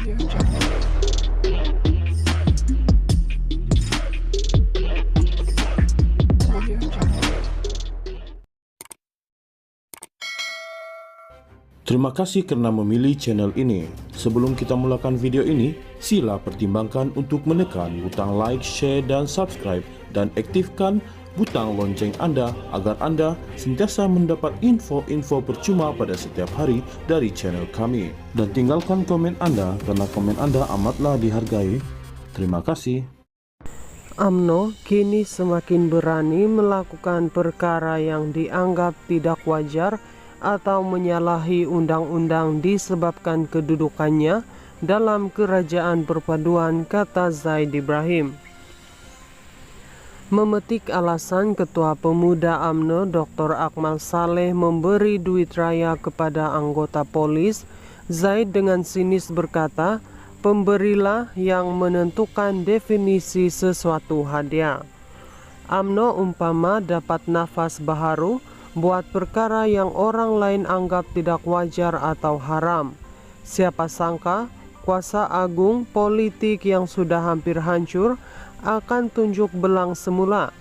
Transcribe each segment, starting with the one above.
Terima kasih karena memilih channel ini. Sebelum kita mulakan video ini, sila pertimbangkan untuk menekan butang like, share, dan subscribe, dan aktifkan butang lonceng Anda agar Anda sentiasa mendapat info-info percuma pada setiap hari dari channel kami. Dan tinggalkan komen Anda karena komen Anda amatlah dihargai. Terima kasih. UMNO kini semakin berani melakukan perkara yang dianggap tidak wajar atau menyalahi undang-undang disebabkan kedudukannya dalam kerajaan perpaduan, kata Zaid Ibrahim. Memetik alasan Ketua Pemuda UMNO Dr. Akmal Saleh memberi duit raya kepada anggota polis, Zaid dengan sinis berkata, "Pemberilah yang menentukan definisi sesuatu hadiah." UMNO umpama dapat nafas baharu buat perkara yang orang lain anggap tidak wajar atau haram. Siapa sangka kuasa agung politik yang sudah hampir hancur akan tunjuk belang semula.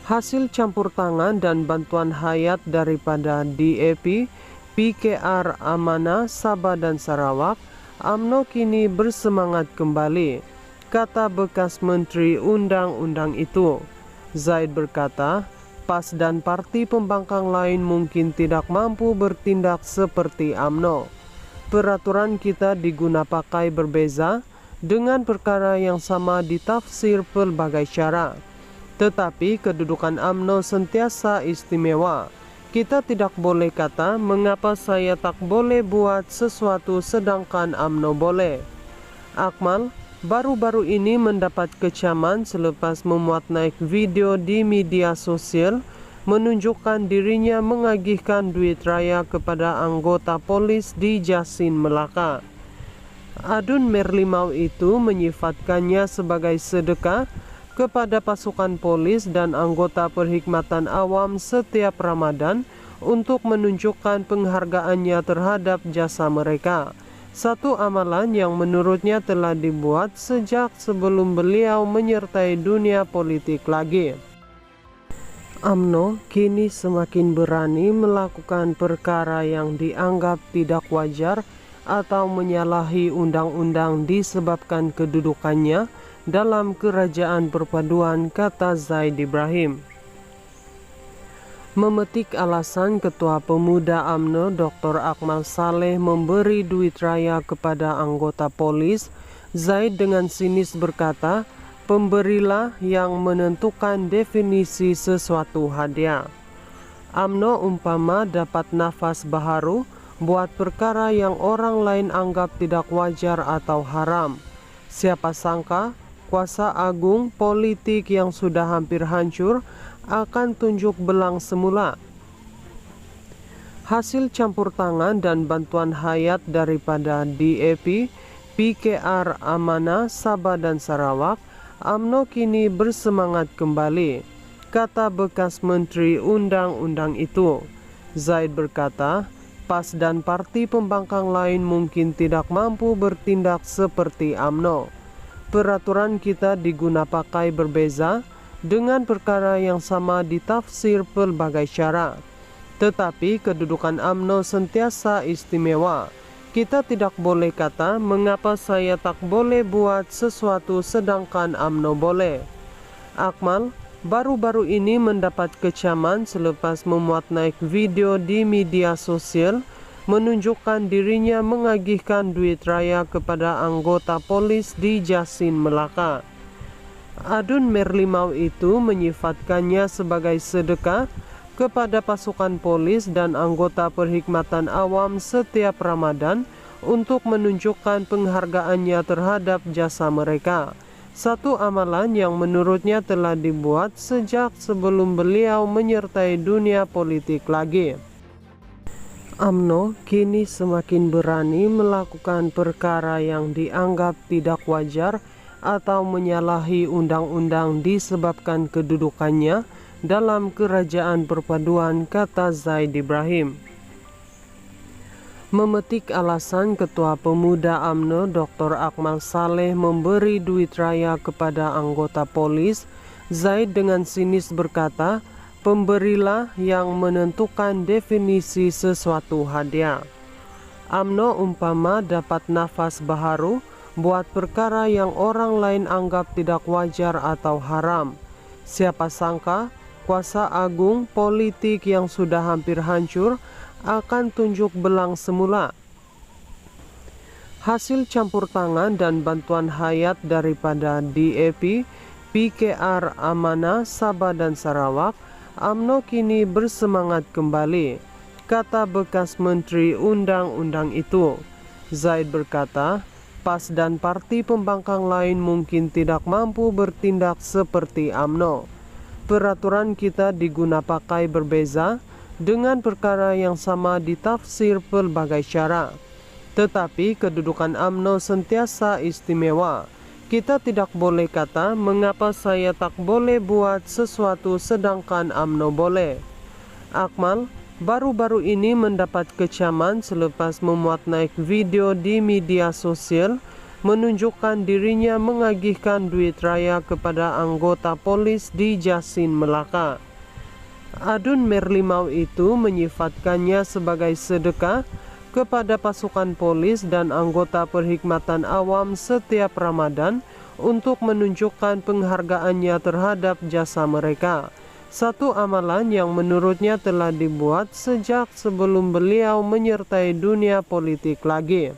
Hasil campur tangan dan bantuan hayat daripada DAP, PKR Amanah, Sabah dan Sarawak, UMNO kini bersemangat kembali, kata bekas Menteri Undang-Undang itu. Zaid berkata, PAS dan parti pembangkang lain mungkin tidak mampu bertindak seperti UMNO. Peraturan kita diguna pakai berbeza, dengan perkara yang sama ditafsir pelbagai cara. Tetapi kedudukan UMNO sentiasa istimewa. Kita tidak boleh kata, mengapa saya tak boleh buat sesuatu sedangkan UMNO boleh. Akmal baru-baru ini mendapat kecaman selepas memuat naik video di media sosial menunjukkan dirinya mengagihkan duit raya kepada anggota polis di Jasin, Melaka. Adun Merlimau itu menyifatkannya sebagai sedekah kepada pasukan polis dan anggota perkhidmatan awam setiap Ramadan untuk menunjukkan penghargaannya terhadap jasa mereka. Satu amalan yang menurutnya telah dibuat sejak sebelum beliau menyertai dunia politik lagi. UMNO kini semakin berani melakukan perkara yang dianggap tidak wajar atau menyalahi undang-undang disebabkan kedudukannya dalam kerajaan perpaduan, kata Zaid Ibrahim. Memetik alasan Ketua Pemuda UMNO Dr. Akmal Saleh memberi duit raya kepada anggota polis, Zaid dengan sinis berkata, "Pemberilah yang menentukan definisi sesuatu hadiah." UMNO umpama dapat nafas baharu buat perkara yang orang lain anggap tidak wajar atau haram. Siapa sangka kuasa agung politik yang sudah hampir hancur akan tunjuk belang semula. Hasil campur tangan dan bantuan hayat daripada DAP, PKR Amanah, Sabah dan Sarawak, UMNO kini bersemangat kembali, kata bekas Menteri Undang-Undang itu. Zaid berkata, PAS dan parti pembangkang lain mungkin tidak mampu bertindak seperti UMNO. Peraturan kita diguna pakai berbeza, dengan perkara yang sama ditafsir pelbagai cara. Tetapi kedudukan UMNO sentiasa istimewa. Kita tidak boleh kata, mengapa saya tak boleh buat sesuatu sedangkan UMNO boleh. Akmal baru-baru ini mendapat kecaman selepas memuat naik video di media sosial menunjukkan dirinya mengagihkan duit raya kepada anggota polis di Jasin, Melaka. Adun Merlimau itu menyifatkannya sebagai sedekah kepada pasukan polis dan anggota perkhidmatan awam setiap Ramadan untuk menunjukkan penghargaannya terhadap jasa mereka. Satu amalan yang menurutnya telah dibuat sejak sebelum beliau menyertai dunia politik lagi. UMNO kini semakin berani melakukan perkara yang dianggap tidak wajar atau menyalahi undang-undang disebabkan kedudukannya dalam kerajaan perpaduan, kata Zaid Ibrahim. memetik alasan Ketua Pemuda UMNO Dr. Akmal Saleh memberi duit raya kepada anggota polis. Zaid dengan sinis berkata, "Pemberilah yang menentukan definisi sesuatu hadiah." UMNO umpama dapat nafas baharu buat perkara yang orang lain anggap tidak wajar atau haram. Siapa sangka kuasa agung politik yang sudah hampir hancur akan tunjuk belang semula. Hasil campur tangan dan bantuan hayat daripada DAP, PKR Amanah, Sabah dan Sarawak, UMNO kini bersemangat kembali, kata bekas Menteri Undang-Undang itu. Zaid berkata, PAS dan parti pembangkang lain mungkin tidak mampu bertindak seperti UMNO. Peraturan kita diguna pakai berbeza, dengan perkara yang sama ditafsir pelbagai cara. Tetapi kedudukan UMNO sentiasa istimewa. Kita tidak boleh kata, mengapa saya tak boleh buat sesuatu sedangkan UMNO boleh. Akmal baru-baru ini mendapat kecaman selepas memuat naik video di media sosial menunjukkan dirinya mengagihkan duit raya kepada anggota polis di Jasin, Melaka. Adun Merlimau itu menyifatkannya sebagai sedekah kepada pasukan polis dan anggota perkhidmatan awam setiap Ramadan untuk menunjukkan penghargaannya terhadap jasa mereka. Satu amalan yang menurutnya telah dibuat sejak sebelum beliau menyertai dunia politik lagi.